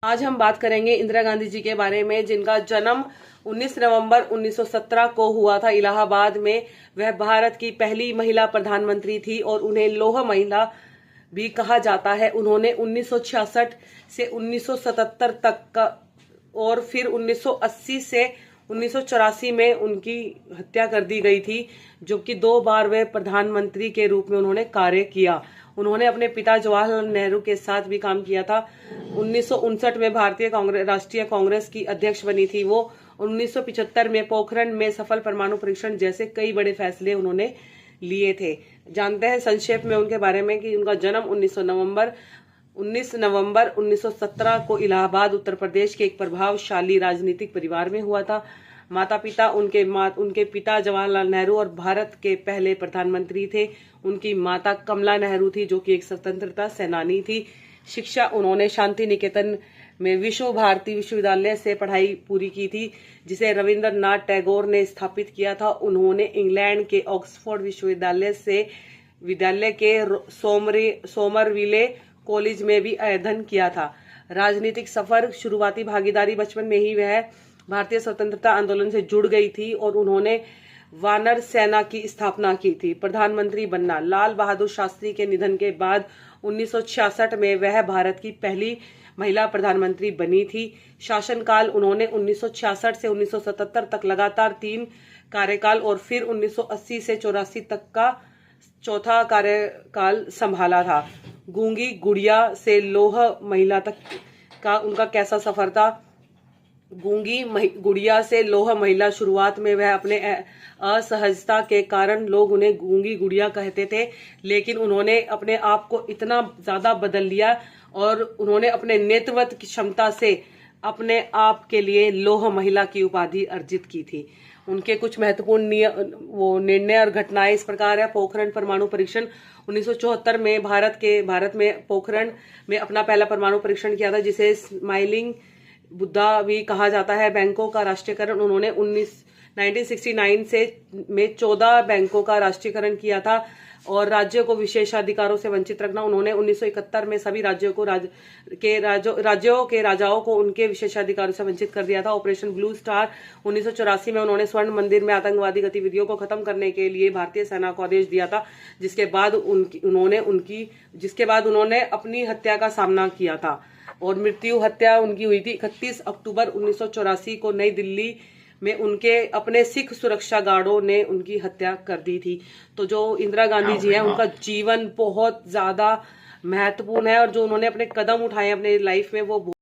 आज हम बात करेंगे इंदिरा गांधी जी के बारे में, जिनका जन्म 19 नवंबर 1917 को हुआ था इलाहाबाद में। वह भारत की पहली महिला प्रधानमंत्री थी और उन्हें लौह महिला भी कहा जाता है। उन्होंने 1966 से 1977 तक का और फिर 1980 से 1984 में उनकी हत्या कर दी गई थी, जबकि 2 बार वे प्रधानमंत्री के रूप में उन्होंने कार्य किया। उन्होंने अपने पिता जवाहरलाल नेहरू के साथ भी काम किया था। 1959 में भारतीय राष्ट्रीय कांग्रेस की अध्यक्ष बनी थी वो। 1975 में पोखरण में सफल परमाणु परीक्षण जैसे कई बड़े फैसले उन्होंने लिए थे। जानते हैं संक्षेप में उनके बारे में कि उनका जन्म 19 नवंबर 1917 को इलाहाबाद उत्तर प्रदेश के एक प्रभावशाली राजनीतिक परिवार में हुआ था। उनके पिता जवाहरलाल नेहरू और भारत के पहले प्रधानमंत्री थे। उनकी माता कमला नेहरू थी, जो कि एक स्वतंत्रता सेनानी थी। शिक्षा उन्होंने शांति निकेतन में विश्व भारती विश्वविद्यालय से पढ़ाई पूरी की थी, जिसे रविंद्रनाथ टैगोर ने स्थापित किया था। उन्होंने इंग्लैंड के ऑक्सफोर्ड विश्वविद्यालय के सोमरविले कॉलेज में भी अध्ययन किया था। राजनीतिक सफर शुरुआती भागीदारी बचपन में ही वह भारतीय स्वतंत्रता आंदोलन से जुड़ गई थी और उन्होंने वानर सेना की स्थापना की थी। प्रधानमंत्री बनना। लाल बहादुर शास्त्री के निधन के बाद 1966 में वह भारत की पहली महिला प्रधानमंत्री बनी थी। शासनकाल उन्होंने 1966 से 1977 तक लगातार 3 कार्यकाल और फिर 1980 से 84 तक का चौथा कार्यकाल संभाला था। गूंगी गुड़िया से लौह महिला तक का उनका कैसा सफर था। गूंगी गुड़िया से लौह महिला। शुरुआत में वह अपने असहजता के कारण लोग उन्हें गूंगी गुड़िया कहते थे, लेकिन उन्होंने अपने आप को इतना ज्यादा बदल लिया और उन्होंने अपने नेतृत्व की क्षमता से अपने आप के लिए लौह महिला की उपाधि अर्जित की थी। उनके कुछ महत्वपूर्ण निर्णय और घटनाएं इस प्रकार है। पोखरण परमाणु परीक्षण 1974 में भारत में पोखरण में अपना पहला परमाणु परीक्षण किया था, जिसे स्माइलिंग बुद्धा भी कहा जाता है। बैंकों का राष्ट्रीयकरण उन्होंने 1969 में 14 बैंकों का राष्ट्रीयकरण किया था और राज्यों को विशेषाधिकारों से वंचित रखना। उन्होंने 1971 में सभी राज्यों के राजाओं को उनके विशेषाधिकारों से वंचित कर दिया था। ऑपरेशन ब्लू स्टार 1984 में उन्होंने स्वर्ण मंदिर में आतंकवादी गतिविधियों को खत्म करने के लिए भारतीय सेना को आदेश दिया था, जिसके बाद उन्होंने अपनी हत्या का सामना किया था और हत्या उनकी हुई थी 31 अक्टूबर 1984 को नई दिल्ली में। उनके अपने सिख सुरक्षा गार्डों ने उनकी हत्या कर दी थी। तो जो इंदिरा गांधी जी हैं, उनका जीवन बहुत ज्यादा महत्वपूर्ण है और जो उन्होंने अपने कदम उठाए अपने लाइफ में वो